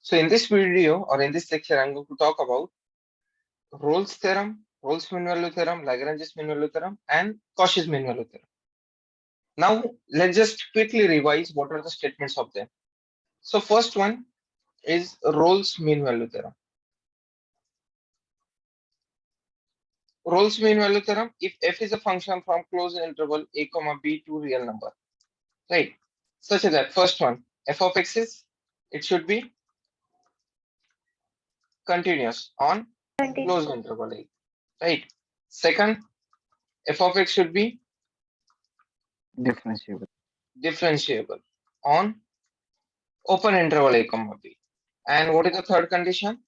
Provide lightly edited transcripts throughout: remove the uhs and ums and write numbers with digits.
So in this video or in this lecture, I'm going to talk about Rolle's theorem, Rolle's mean value theorem, Lagrange's mean value theorem, and Cauchy's mean value theorem. Now let's just quickly revise what are the statements of them. So first one is Rolle's mean value theorem. Rolle's mean value theorem: if f is a function from closed interval a comma b to real number, right? Such that first one, f of x is, it should be continuous on closed interval a, right? Second, f of x should be differentiable on open interval a comma b. And what is the third condition?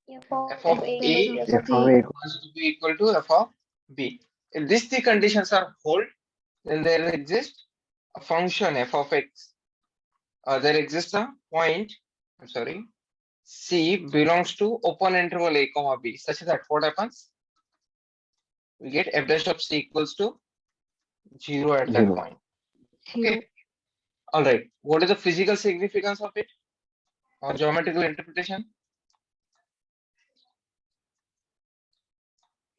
F of a must be equal to f of b. If these three conditions are hold, then there exists a function f of x. There exists a point, I'm sorry, c belongs to open interval a comma b, such that what happens? We get f dash of c equals to 0 at that point. Okay. All right. What is the physical significance of it or geometrical interpretation?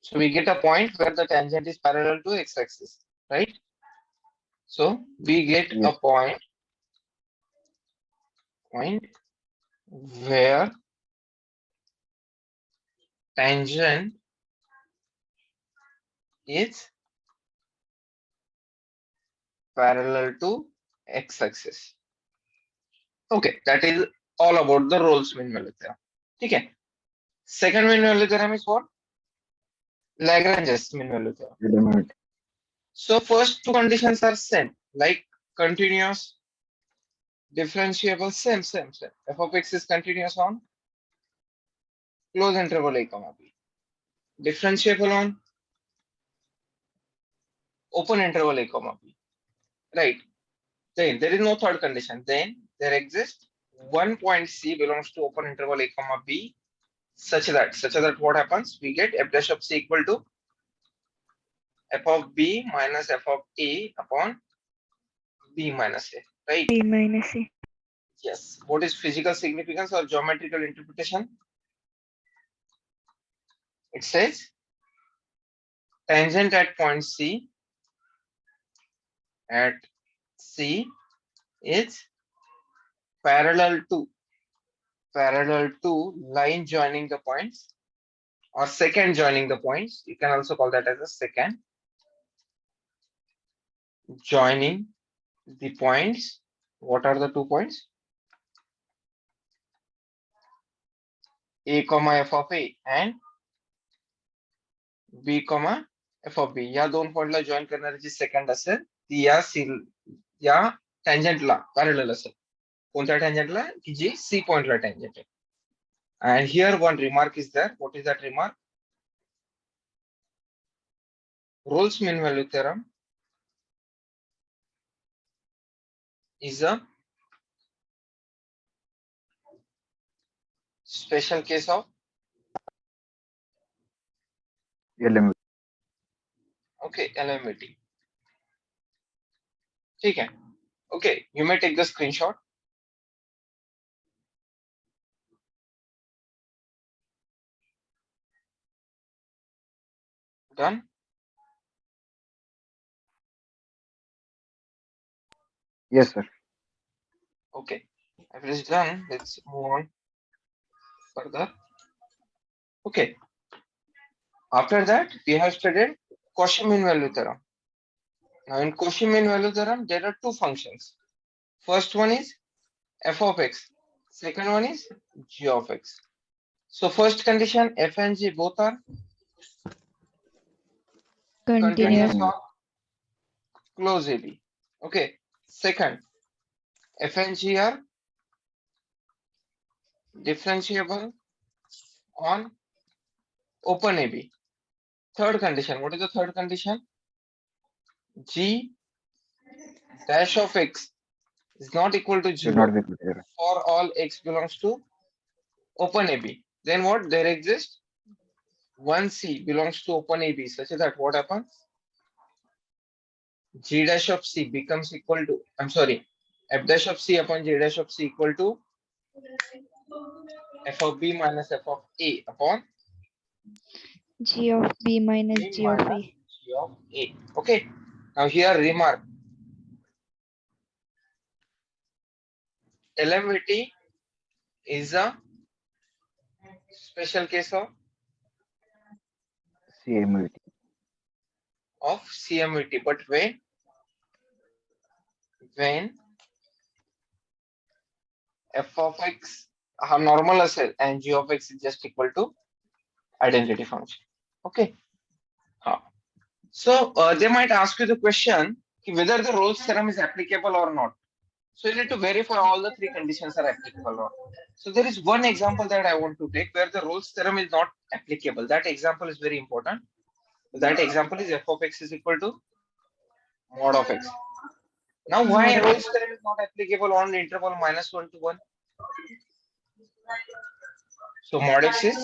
So we get a point where the tangent is parallel to x-axis, right? So we get a point where tangent is parallel to x-axis. Okay, that is all about the Rolle's mean value theorem. Okay. Second mean value theorem is what? Lagrange's mean value theorem. So first two conditions are same, like continuous, differentiable, same. F of x is continuous on closed interval a comma b. Differentiable on open interval a comma b. Right. Then there is no third condition. Then there exists one point c belongs to open interval a comma b, such that what happens? We get f dash of c equal to f of b minus f of a upon b minus a. Right. B minus a. Yes. What is physical significance or geometrical interpretation? It says tangent at point C is parallel to line joining the points or secant joining the points. You can also call that as a secant joining the points. What are the 2 points? A comma f of a and b comma f of b. या दोन पॉइंटला join करणारी second असेल ती या टँजंटला parallel असेल. कोणत्या टँजंटला? की जी सी पॉइंटला टँजंट आहे. And here one remark is there. What is that remark? Rolle's mean value theorem is a special case of LMT. Okay, LMT. Okay. Okay, you may take the screenshot. Done? Yes, sir. Okay. If it is done, let's move on further. Okay. After that, we have studied Cauchy mean value theorem. Now in Cauchy mean value theorem, there are two functions. First one is f of x. Second one is g of x. So first condition, f and g both are continuous on close AB. Okay. Second, f and g are differentiable on open AB. Third condition, what is the third condition? G dash of x is not equal to 0 for all x belongs to open AB. Then what? There exists one c belongs to open AB, such that what happens? G dash of c becomes equal to, I'm sorry, f dash of c upon g dash of c equal to f of b minus f of a upon G of B minus b G of minus A. g of a. Okay. Now here remark. LMVT is a special case of CMUT. CMVT, but when f of x normal असेल and g of x is just equal to identity function. Okay. So they might ask you the question whether the Rolle's theorem is applicable or not. So you need to verify all the three conditions are applicable or not. So there is one example that I want to take where the Rolle's theorem is not applicable. That example is very important. That example is f of x is equal to mod of x. Now why Mod of Rolle's theorem is not applicable on the interval -1 to 1? So mod x is,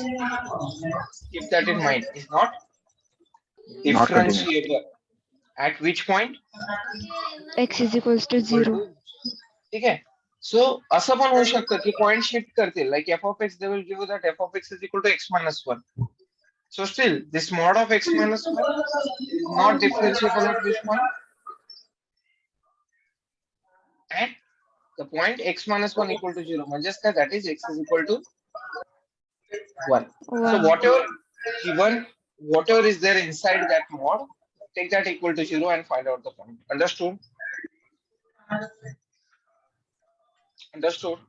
keep that in mind, is not Not continuous. differentiable. At which point? X is equals to Equal 0. to, ठीक है. So असं पण होऊ शकतं की point shift करतील, like f of x they will give you that f of x is equal to x minus 1. So still this mod of x minus 1 is not differentiable at which point? At the point x minus 1 equal to 0. म्हणजेच काय, that is x is equal to 1. So 1. whatever is there inside that mod, take that equal to 0 and find out the point. Understood? Understood?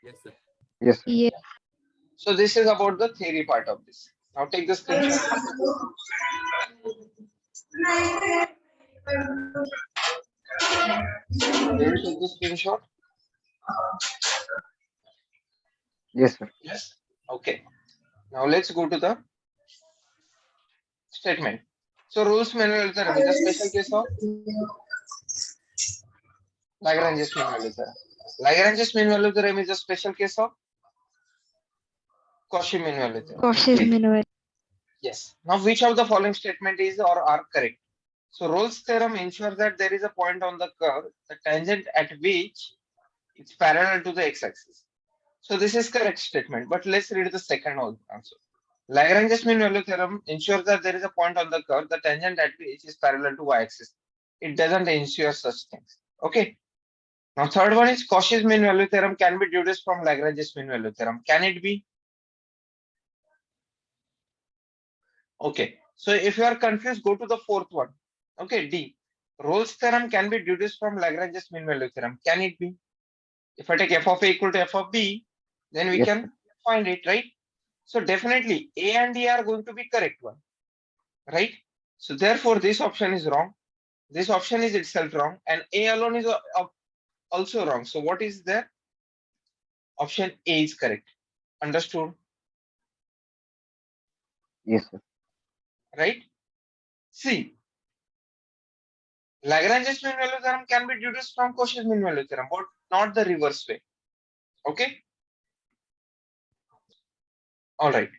Yes, sir. Yes, sir. Yeah. So this is about the theory part of this. Now take the screenshot. Can you take the screenshot? Yes, sir. Yes. Okay. Now let's go to the statement. So Rolle's manual theorem is a special case of Lagrange's mean value theorem. Lagrange's mean value theorem is a special case of Cauchy mean value theorem. Cauchy's mean value. Yes. Now which of the following statement is or are correct? So Rolle's theorem ensures that there is a point on the curve, the tangent at which it's parallel to the x-axis. So this is correct statement, but let's read the second answer. Lagrange's mean value theorem ensures that there is a point on the curve, the tangent at which is parallel to y-axis. It doesn't ensure such things. Okay. Now third one is Cauchy's mean value theorem can be deduced from Lagrange's mean value theorem. Can it be? Okay. So if you are confused, go to the fourth one. Okay, D. Rolle's theorem can be deduced from Lagrange's mean value theorem. Can it be? If I take f of a equal to f of b, then we Yes, can sir. find it, right? So definitely A and D are going to be correct one, right? So therefore this option is wrong. This option is itself wrong, and A alone is also wrong. So what is there? Option A is correct. Understood? Yes, sir. Right? C. Lagrange's mean value theorem can be deduced from Cauchy's mean value theorem, but not the reverse way. Okay? All right.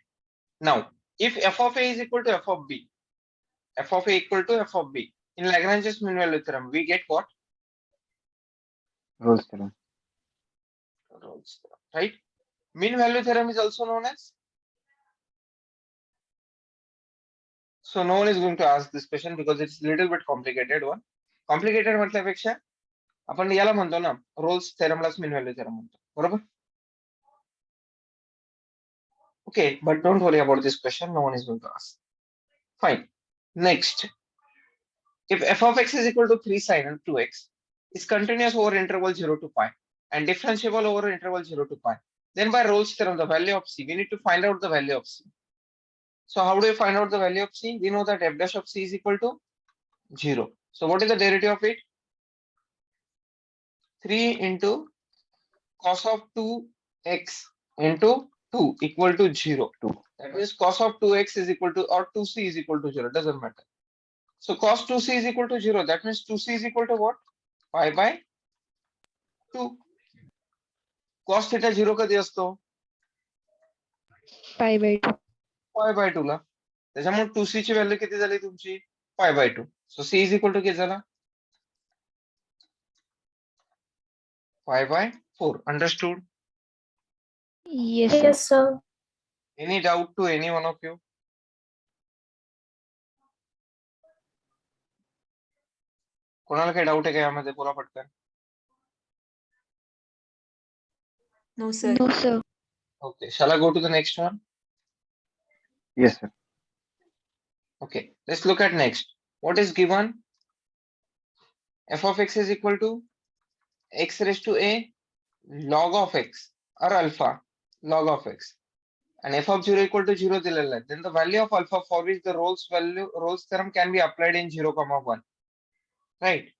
Now, if f of a is equal to f of b, f of a equal to f of b, in Lagrange's mean value theorem, we get what? Rolle's theorem. Rolle's theorem, right? Mean value theorem is also known as. So no one is going to ask this question because it's a little bit complicated one. Complicated म्हटल्यापेक्षा आपण याला म्हणतो ना Rolle's theorem लाच mean value theorem म्हणतो, बरोबर? Okay, but don't worry about this question. No one is going to ask. Fine. Next, if f of x is equal to 3 sin 2x is continuous over interval 0 to pi and differentiable over interval 0 to pi, then by Rolle's theorem, the value of c, we need to find out the value of c. So how do we find out the value of c? We know that f dash of c is equal to 0. So what is the derivative of it? 3 into cos of 2x into 2 equal to 0. 2. That means cos of 2x is equal to, or 2c is equal to 0. Doesn't matter. So cos 2c is equal to 0. That means 2c is equal to what? Pi by 2. Cos theta 0 कधी असतो? Pi by 2. Pi by 2 ला. त्याच्यामुळे 2c ची value किती झाली तुमची? Pi by 2. So c is equal to किती झाला? Pi by 4. Understood? Yes, sir. Yes, sir. Any doubt to any one of you? कोणाला काही डाऊट आहे का यामध्ये? बोला पटकन. No, sir. No, sir. Okay, shall I go to the next one? Yes, sir. Okay, let's look at next. What is given? F of x is equal to x raised to a log of x or alpha log of x, and f of 0 equal to 0 दिलेला आहे. Then the value of alpha for which the Rolle's theorem can be applied in 0, 1. Right?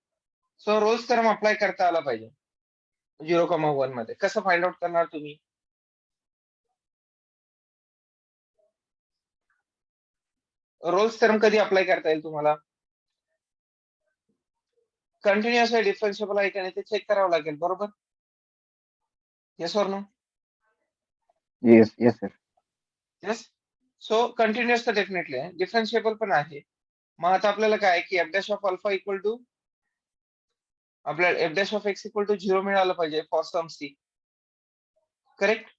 So Rolle's theorem apply करता आला पाहिजे 0, 1 मध्ये. कसं find out करणार तुम्ही? Roles theorem कधी अप्लाय करता येईल तुम्हाला? कंटिन्युअस आहे, डिफरन्शिएबल आहे का नाही ते चेक करावं लागेल, बरोबर? Yes or no? Yes, yes, sir. Yes. So continuous तर डेफिनेटली आहे, डिफरन्शिएबल पण आहे. मग आता आपल्याला काय की F dash of alpha equal to आपल्याला F dash of X equal to 0 मिळालं पाहिजे for some C. Correct?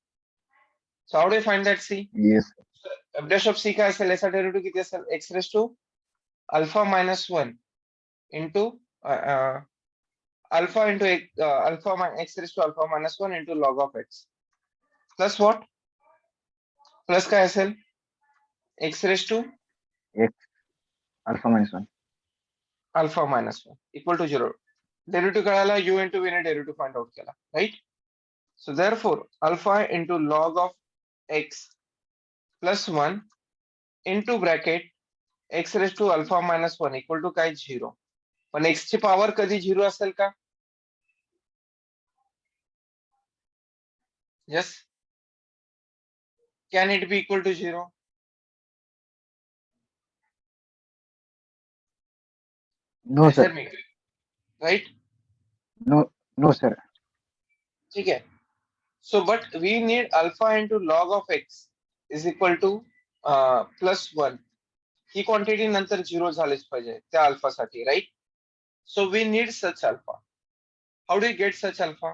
So how do you find that C? Yes, F dash of C काय असेल? याचा डेरिव्हेटिव्ह किती असेल? X raise to alpha minus 1 into alpha into alpha x raise to alpha minus 1 into log of x plus what? Plus काय असेल? X raise to alpha minus 1. Alpha minus 1 equal to 0. Derivative कळाला, u into v ने derivative find out केला, right? So therefore alpha into log of x plus 1 into bracket x raise to alpha minus 1 equal to काय? 0. पण x ची power कधी 0 असेल का? Yes. Can it be equal to 0? No, sir. Right? No, no, sir. ठीक आहे. So but we need alpha into log of X is equal to plus 1. ही quantity नंतर 0 झालीच पाहिजे त्या अल्फासाठी, right? So we need such alpha. How do you get such alpha?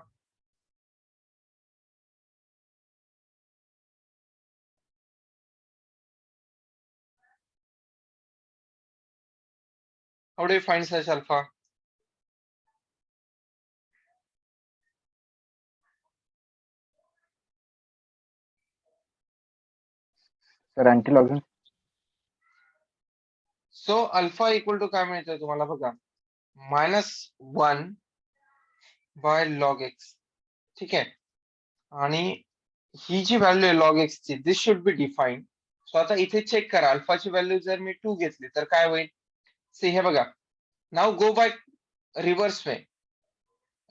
How do you find such alpha? Sir, anti-log. So alpha equal to काय मिळतंय तुम्हाला बघा? -1 बाय लॉग एक्स. ठीक आहे. आणि ही जी व्हॅल्यू आहे लॉग एक्स ची, दिस शुड बी डिफाईन्ड. सो आता इथे चेक करा, अल्फाची व्हॅल्यू जर मी 2 घेतली तर काय होईल? सी हे बघा. नाव गो बाय रिव्हर्स वे.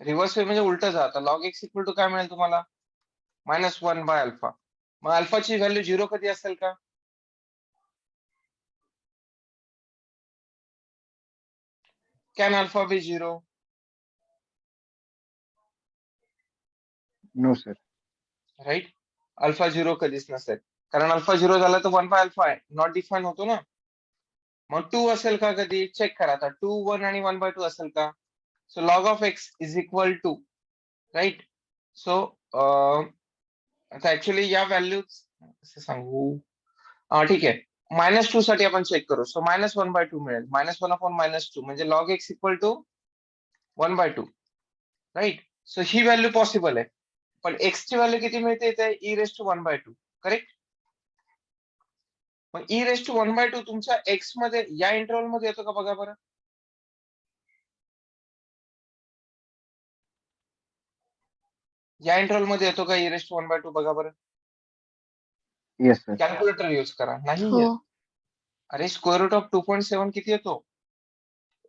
रिव्हर्स वे म्हणजे उलट जा. आता लॉग एक्स इक्वल टू काय मिळेल तुम्हाला? -1 बाय अल्फा. मग अल्फाची व्हॅल्यू 0 कधी असेल का? Can alpha be 0? No, sir. Right? Alpha 0 कधीच नसेल, कारण अल्फा 0 झाला तर 1 बाय अल्फा आहे, नॉट डिफाईन होतो ना. मग 2 असेल का कधी? चेक करा. आता 2, 1 आणि 1/2 असेल का? So log of X is equal to, right? So आता ऍक्च्युअली या व्हॅल्यूज असं सांगू, ठीक आहे. -2 साठी आपण चेक करू. सो -1/2 मिळेल. -1/-2 म्हणजे log x equal to 1/2, right? So ही व्हॅल्यू पॉसिबल आहे. पण एक्स ची व्हॅल्यू किती मिळते इथे? e⁻², correct? मग e⁻² तुमच्या एक्स मध्ये या इंटरव्हल मध्ये येतो का बघा बरं? या इंटरव्हल मध्ये येतो का e⁻² बघा बरं? Yes, sir. कॅल्क्युलेटर यूज करा. नाही हो. येत. अरे स्क्वेअर रूट ऑफ 2.7 किती येतो?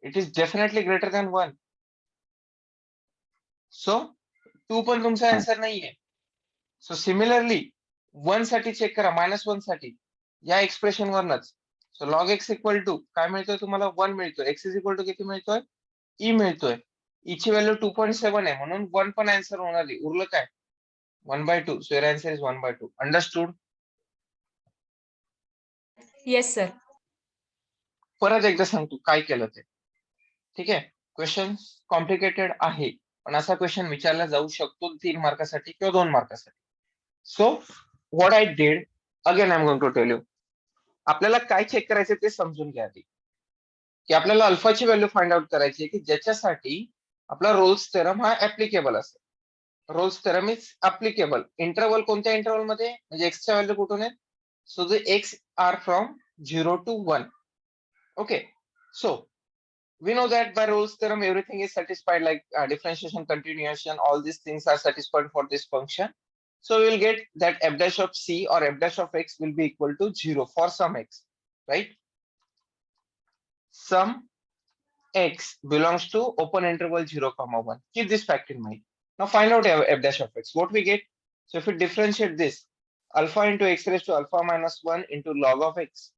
It is definitely greater than 1. सो 2 पण तुमचा आन्सर नाहीये. सो सिमिलरली 1 साठी चेक करा, -1 साठी या एक्सप्रेशन वरनच. So log x equal to काय मिळतोय तुम्हाला? 1 मिळतोय. एक्स इज इक्वल टू किती मिळतोय? ई मिळतोय. ई ची व्हॅल्यू 2.7 आहे, म्हणून 1 पण आन्सर होणार आहे. उरलं काय? 1/2. So your answer is 1/2. Understood? Yes, sir. परत एकदा सांगतो काय केलं ते. ठीक आहे? क्वेश्चन कॉम्प्लिकेटेड आहे, पण असा क्वेश्चन विचारला जाऊ शकतो 3 मार्कासाठी किंवा 2 मार्कासाठी. So what I did, again I am going to tell you. आपल्याला काय चेक करायचं ते समजून घ्या आधी, की आपल्याला अल्फाची व्हॅल्यू फाइंड आउट करायची आहे, की ज्याच्यासाठी आपला रोल्स थेरम हा ऍप्लिकेबल असेल. Rolle's theorem is applicable. Interval कोणत्या इंटरवल मध्ये, म्हणजे एक्सच्या व्हॅल्यू कुठून आहेत? So the x are from 0 to 1. Okay, so we know that by Rolle's theorem everything is satisfied, like differentiation, continuation, all these things are satisfied for this function. So we will get that f dash of c or f dash of x will be equal to 0 for some x, right? Some x belongs to open interval 0 comma 1. Keep this fact in mind. Now find out f dash of x. What we get? So if we differentiate this, alpha into x raised to alpha minus 1 into log of x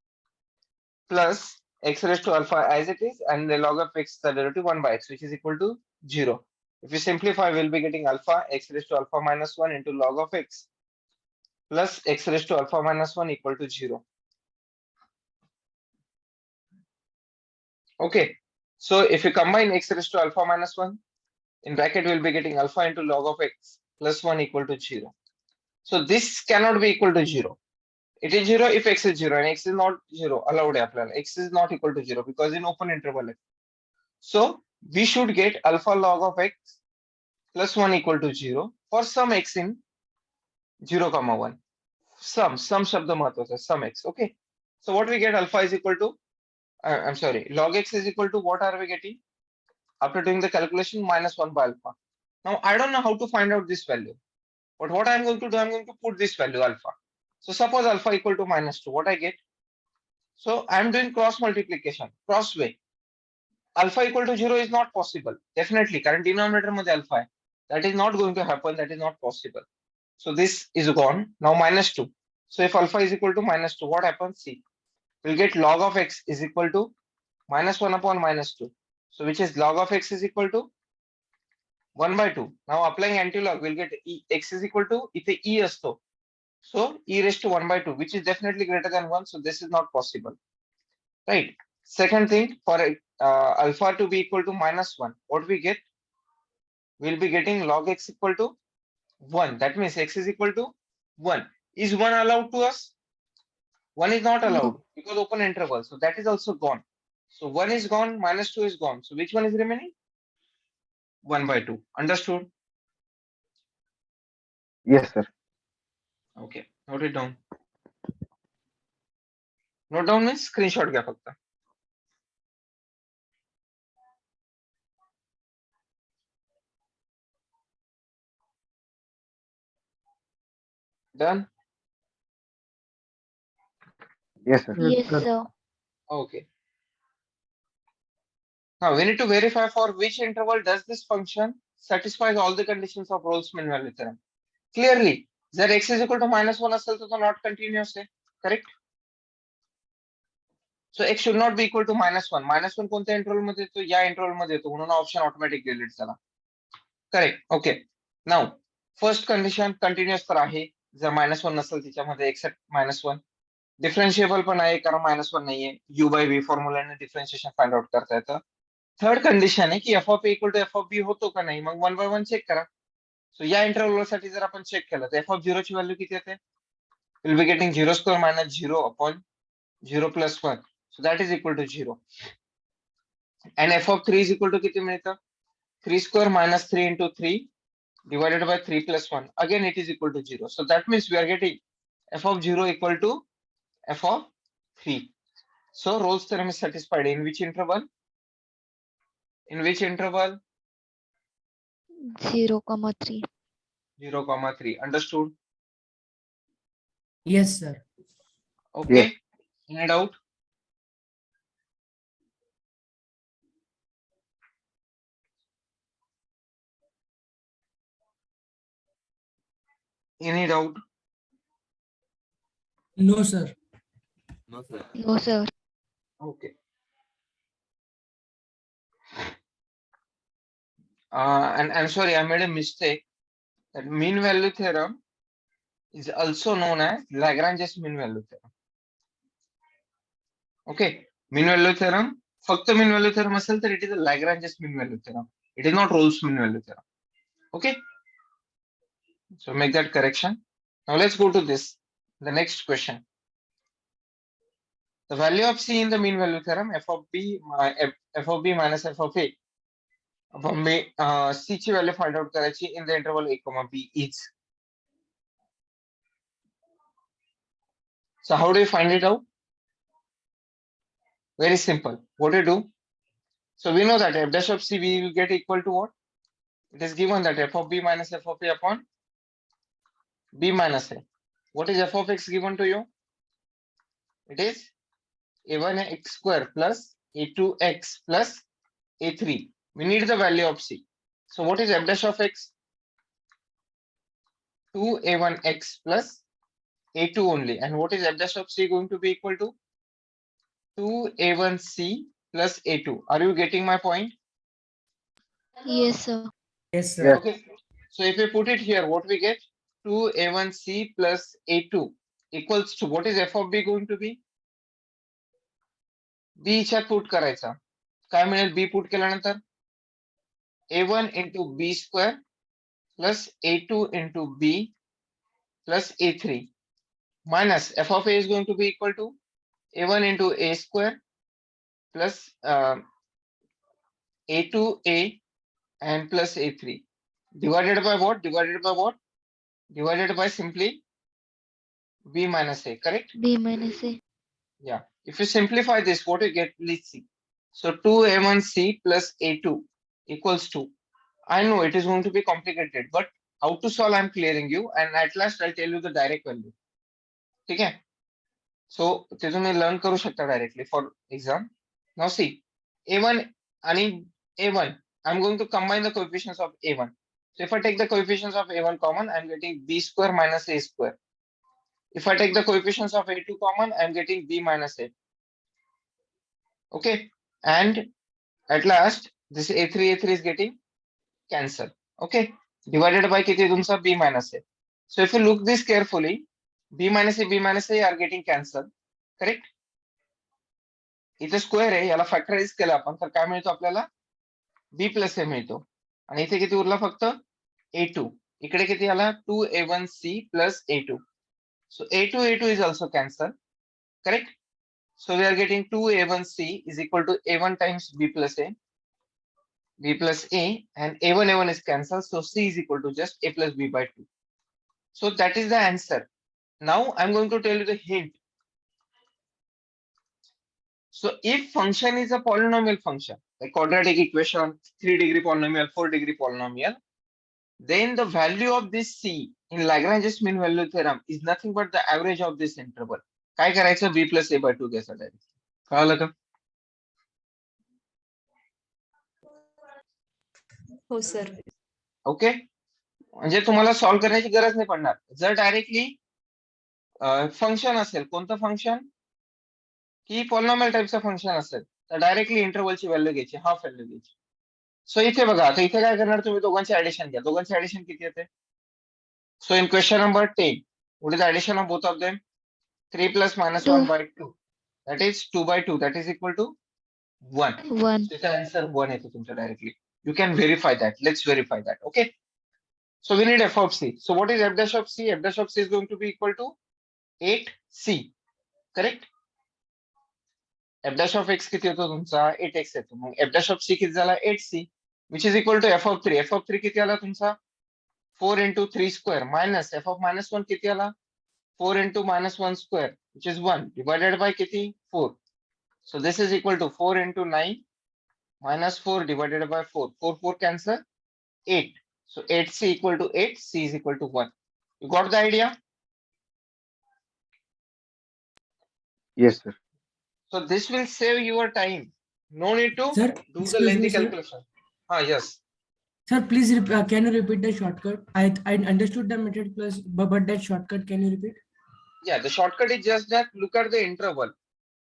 plus x raised to alpha as it is, and the log of x the derivative 1 by x, which is equal to 0. If we simplify, we'll be getting alpha x raised to alpha minus 1 into log of x plus x raised to alpha minus 1 equal to 0. Okay, so if you combine x raised to alpha minus 1 in bracket, we'll be getting alpha into log of x plus 1 equal to 0. So this cannot be equal to 0. It is 0 if x is 0, and x is not 0. Allowed x is not equal to 0 because in open interval. So we should get alpha log of x plus 1 equal to 0 for some x in 0 comma 1. Some shabda mahत्वाचा है, some x. Okay, so what we get, alpha is equal to I'm sorry, log x is equal to, what are we getting after doing the calculation? Minus 1 by alpha. Now I don't know how to find out this value, but what I'm going to do, I'm going to put this value alpha. So suppose alpha equal to minus 2, what I get? So I'm doing cross multiplication, cross way. Alpha equal to 0 is not possible, definitely, current denominator मध्ये alpha hai. That is not going to happen, that is not possible. So this is gone. Now minus 2. So if alpha is equal to minus 2, what happens? See, we'll get log of x is equal to minus 1 upon minus 2. So which is log of x is equal to 1 by 2. Now applying anti-log, we'll get x is equal to, इथे e असतो. So e raised to 1 by 2, which is definitely greater than 1. So this is not possible, right? Second thing, for alpha to be equal to minus 1, what we get? We'll be getting log x equal to 1. That means x is equal to 1. Is 1 allowed to us? 1 is not allowed because open interval. So that is also gone. So 1 is gone, minus 2 is gone. So which one is remaining? 1 by 2. Understood? Yes, sir. Okay, note it down. Note down means screenshot घ्या फक्त. Done? Yes, sir. Yes, sir. Okay. Now we need to verify for which interval does this function satisfies all the conditions of Rolle's mean value theorem. Clearly, जर x is equal to minus 1 असेल तर तो not continuous आहे, correct? So x should not be equal to minus 1. Minus 1 कोणत्या interval मध्ये येतो? या interval मध्ये येतो, म्हणून ऑप्शन ऑटोमॅटिक डिलीट झाला. Correct. Okay, now first condition continuous तर आहे, जर मायनस 1 नसेल त्याच्यामध्ये एक्सेप्ट मायनस 1. डिफरन्शिएबल पण आहे कारण मायनस 1 नाहीये. u बाय v फॉर्म्युलाने डिफरन्शिएशन फाइंड आउट करता येतं. थर्ड कंडिशन आहे की F of A equal to F of B होतो का नाही, मग 1 बाय 1 चेक करा. सो या इंटरवल साठी जर आपण चेक केलं तर एफ ऑफ 0 ची व्हॅल्यू किती येते? Will be getting 0 square minus 0 upon 0 plus 1. So that is equal to 0. And f of 3 is equal to किती मिळतं? 3 square minus 3 into 3 divided by 3 plus 1. Again it is equal to 0. So that means we are getting f of 0 equal to f of 3. So Rolle's theorem is satisfied in which interval? In which interval? 0,3. 0, 3. Understood? Yes, sir. Okay. Yes. Any doubt? Any doubt? No, sir. No, sir. Okay. And I'm sorry, I made a mistake. That mean value theorem is also known as Lagrange's mean value theorem. Okay, mean value theorem, फक्त mean value theorem असेल तर it is a Lagrange's mean value theorem. It is not Rolle's mean value theorem. Okay, so make that correction. Now let's go to this, the next question. The value of C in the mean value theorem, f of b minus f of a. आपण C ची value find out करायची in the interval a, b is. So how do you find it out? Very simple. What do you do? So we know that f dash of C we will get equal to what? It is given that f of b minus f of a upon b minus a. What is f of x given to you? It is a1x square plus a2x plus a3. We need the value of C. So what is f dash of x? 2a1x plus a2 only. And what is f dash of C going to be equal to? 2a1c plus a2. Are you getting my point? Yes, sir. Yes, sir. Yes. Okay. So if we put it here, what we get? 2a1c plus a2 equals to what is f of b going to be? b च्यात put करायचा. काय मिळेल b put केल्यानंतर? a1 into b square plus a2 into b plus a3 minus f of a is going to be equal to a1 into a square plus a2a and plus a3 divided by what? Divided by what? Divided by simply b minus a, correct? B minus A. Yeah. If you simplify this, what you get? Let's see. So 2a1c plus a2 equals to, I know it is going to be complicated, but how to solve I'm clearing you, and at last I'll tell you the direct value. Okay? So ते तुम्ही learn करू शकता directly for exam. Now see, a1 and a1, I'm going to combine the coefficients of a1. So if I take the coefficients of a1 common, I'm getting b square minus a square. If I take the coefficients of a2 common, I'm getting b minus a. Okay, and at last this a3 is getting cancelled. Okay, divided by किती तुमचा b minus a. So if you look this carefully, b minus a are getting cancelled, correct? इथे square आहे, याला factorise केलं आपण तर काय मिळतो आपल्याला? b प्लस a मिळतो. आणि इथे किती उरला फक्त? a2. इकडे किती आला? 2a1c plus a2. So a2 is also cancelled, correct? So we are getting 2a1c is equal to a1 times b plus a, and a1 is cancelled. So c is equal to just a plus b by 2. So that is the answer. Now I'm going to tell you the hint. So if function is a polynomial function, like quadratic equation, 3-degree polynomial, 4-degree polynomial, then the value of this c in Lagrange's mean value theorem is nothing but the average of this interval. काय करायचं? b plus a by 2 घ्यायचा direct. कळलं का? हो sir. Okay, म्हणजे तुम्हाला solve करण्याची गरज नाही पडणार. जर डायरेक्टली फंक्शन असेल, कोणतं फंक्शन की पॉलिनॉमियल टाइपचं फंक्शन असेल तर डायरेक्टली इंटरव्हलची व्हॅल्यू घ्यायची, हाफ व्हॅल्यू घ्यायची. सो इथे बघा, आता इथे काय करणार तुम्ही? दोघांची ऍडिशन घ्या. दोघांची ऍडिशन किती येते? सो इन question number 10, what is the addition of both of them? 3 plus minus 1 by 2. That is 2 by 2. That is equal to 1. 1. So the answer 1 येतो तुमचा directly. You can verify that. Let's verify that. Okay. So we need f of c. So what is f dash of c? F dash of c is going to be equal to 8c. Correct? f dash of x किती येतो तुमचा? 8x येतो. मग f dash of c किती झाला? 8c, which is equal to f of 3. f of 3 किती आला तुमचा? 4 into 3 square minus f of minus 1 किती आला? 4 into minus 1 square, which is 1, divided by किती? 4. So this is equal to 4 into 9 minus 4 divided by 4. 4 cancel, 8. So 8c equal to 8, c is equal to 1. You got the idea? Yes, sir. So this will save your time. No need to Sir, do the excuse lengthy me, sir. calculation. Yes. Sir, please can you repeat the shortcut? I understood the method plus, but that shortcut can you repeat? Yeah, the shortcut is just that look at the interval.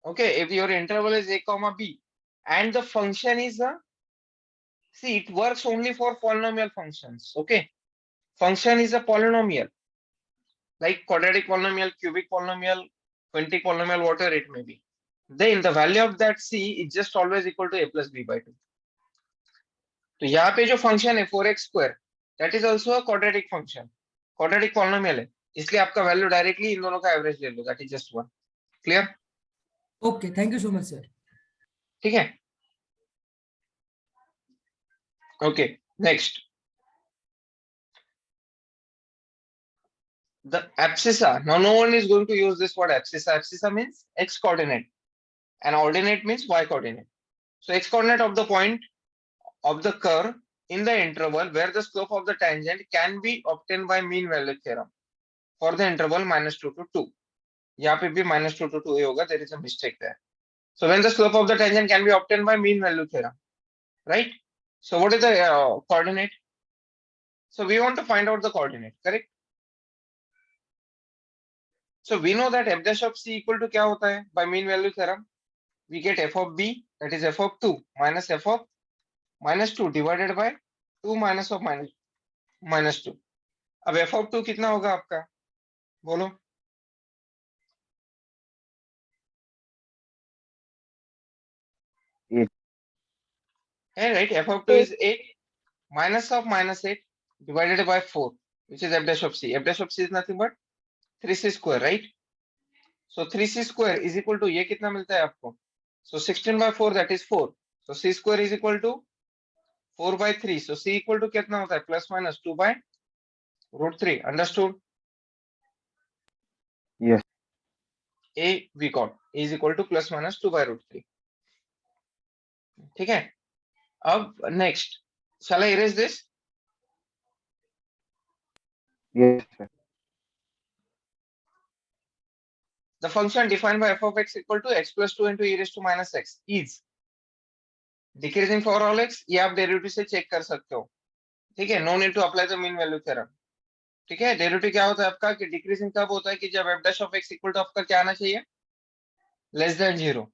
Okay, if your interval is a comma b and the function is a, see, it works only for polynomial functions. Okay, function is a polynomial like quadratic polynomial, cubic polynomial, quintic polynomial, whatever it may be. Then the value of that c is just always equal to a plus b by 2. तो यहाँ पे जो function है 4x square, that is also a quadratic function, quadratic polynomial है, इसलिए आपका value directly in दोनों का एवरेज ले लो, that is just 1. Clear? Okay, thank you so much, sir. ठीक है. Okay, next. The abscissa. Now no one is going to use this word abscissa. Abscissa means x coordinate and ordinate means y coordinate. So x coordinate of the point of the curve in the interval where the slope of the tangent can be obtained by mean value theorem for the interval -2 to 2. यहाँ पे भी -2 to 2 ही होगा, there is a mistake there. So when the slope of the tangent can be obtained by mean value theorem, right? So what is the coordinate? So we want to find out the coordinate, correct? So we know that f dash of c equal to क्या होता है by mean value theorem? We get f of b, that is f of 2 minus f of -2 divided by 2 minus of -2. अब f of 2 कितना होगा आपका, बोलो? है, right? F of 2 is 8 minus of -8 divided by 4, which is f dash of c. F dash of c is nothing but 3c square, right? So 3c square is equal to ये कितना मिलता है आपको? So 16 by 4, that is 4. So c square is equal to 4 by 3. So c equal to कितना होता है? Plus minus 2 by root 3. Understood? Yes. A we got. A is equal to plus minus 2 by root 3. ठीक है? अब next, shall I erase this? Yes, sir. The function defined by f of x equal to x plus 2 into e raised to minus x is decreasing for all x. ये आप derivative से check कर सकते हो, ठीक है? No need to apply the mean value theorem, ठीक है? डेरिवेटिव क्या होता है आपका कि डिक्रीजिंग कब होता है कि जब f dash of x equal to आपका क्या आना चाहिए, लेस देन 0.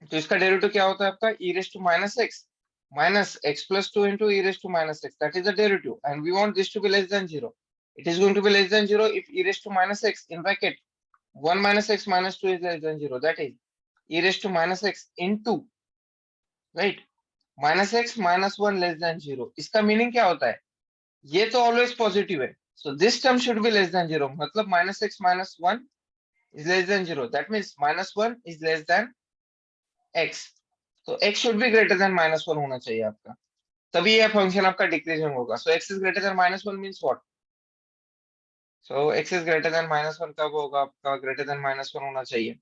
तो इसका डेरिवेटिव क्या होता है आपका e raised to minus x minus x plus 2 into e raised to minus x, that is the derivative, and we want this to be less than 0. It is going to be less than 0 if e raised to minus x in bracket 1 minus x minus 2 is less than 0, that is e raised to minus x into, right, minus x minus 1 less than 0. इसका meaning क्या होता है? ये तो always positive है, so this term should be less than 0. मतलब minus x minus 1 is less than 0, that means minus 1 is less than x. तो x should be greater than minus 1 होना चाहिए आपका, तभी ये फंक्शन आपका डिक्रीजिंग होगा. So x is greater than minus 1 means what? So x is greater than minus 1 कब होगा आपका? greater than minus 1 होना चाहिए.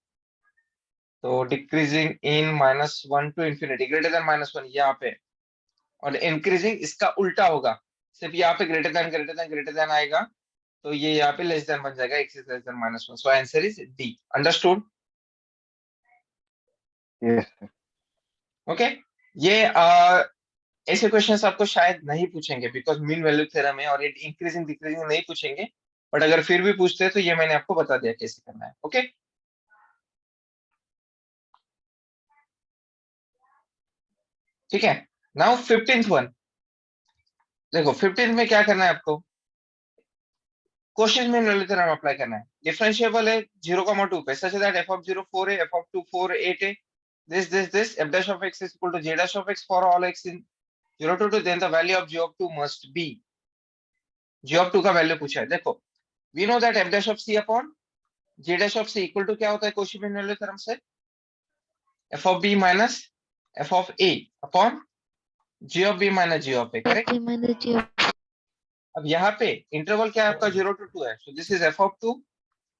तो decreasing in -1 to infinity, greater than -1 यहाँ पे, और इंक्रीजिंग इसका उल्टा होगा, सिर्फ यहाँ पे greater than आएगा, तो ये यहाँ पे लेस देन बन जाएगा, x is less than -1. So answer is D. Understood? Yes, sir. Okay? ये ऐसे क्वेश्चंस आपको शायद नहीं पूछेंगे बिकॉज मीन वैल्यू थ्योरम है, और ये इंक्रीजिंग डिक्रीजिंग नहीं पूछेंगे, बट अगर फिर भी पूछते हैं तो ये मैंने आपको बता दिया कैसे करना है. ओके, ठीक है. नाउ 15th वन देखो. 15th में क्या करना है आपको? कोशिश मीन वैल्यू थ्योरम अप्लाई करना है. डिफरेंशिएबल है 0,2 पे, सच दैट f of 0 4 है, f of 2 4 8 है, this f dash of x is equal to j dash of x for all x in 0 to 2, then the value of g of 2 must be, g of 2 का value पूछा है. देखो, we know that f dash of c upon j dash of c equal to क्या होता है Koshi mean value theorem से? f of b minus f of a upon g of b minus g of a, correct? अब यहाँ पे interval क्या है आपका? 0 to 2 है, so this is f of 2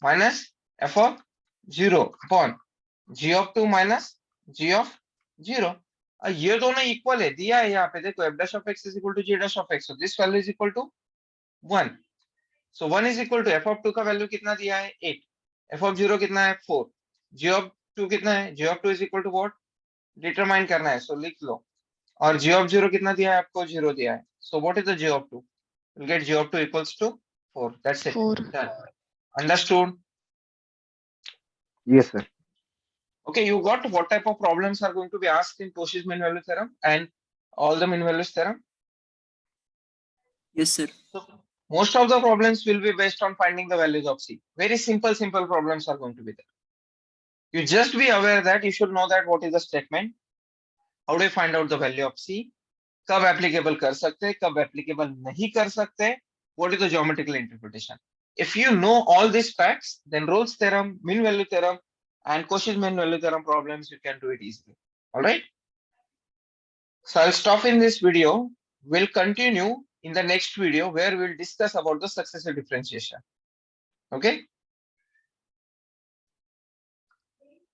minus f of 0 upon g of 2 minus g of 0. ये दोनों equal है, दिया है यहाँ पे, देखो f dash of x is equal to j dash of x, so this value is equal to 1. So 1 is equal to f of 2 का value कितना दिया है? 8. f of 0 कितना है? 4. g of 2 कितना है? g of 2 is equal to what? Determine करना है, so लिख लो. और g of 0 कितना दिया है आपको? 0 दिया है. So what is the g of 2? We'll get g of 2 equals to 4. That's it. 4. Done. Understood? Yes, sir. Okay, you got what type of problems are going to be asked in Cauchy's mean value theorem and all the mean values theorem? Yes, sir. So most of the problems will be based on finding the values of c. Very simple problems are going to be there. You just be aware that you should know that what is the statement, how do you find out the value of c, कब applicable कर सकते हैं, कब applicable नहीं कर सकते, what is the geometrical interpretation. If you know all these facts, then Rolle's theorem, mean value theorem, and Cauchy's mean value theorem problems, you can do it easily. All right. So I'll stop in this video. We'll continue in the next video where we'll discuss about the successive differentiation. Okay.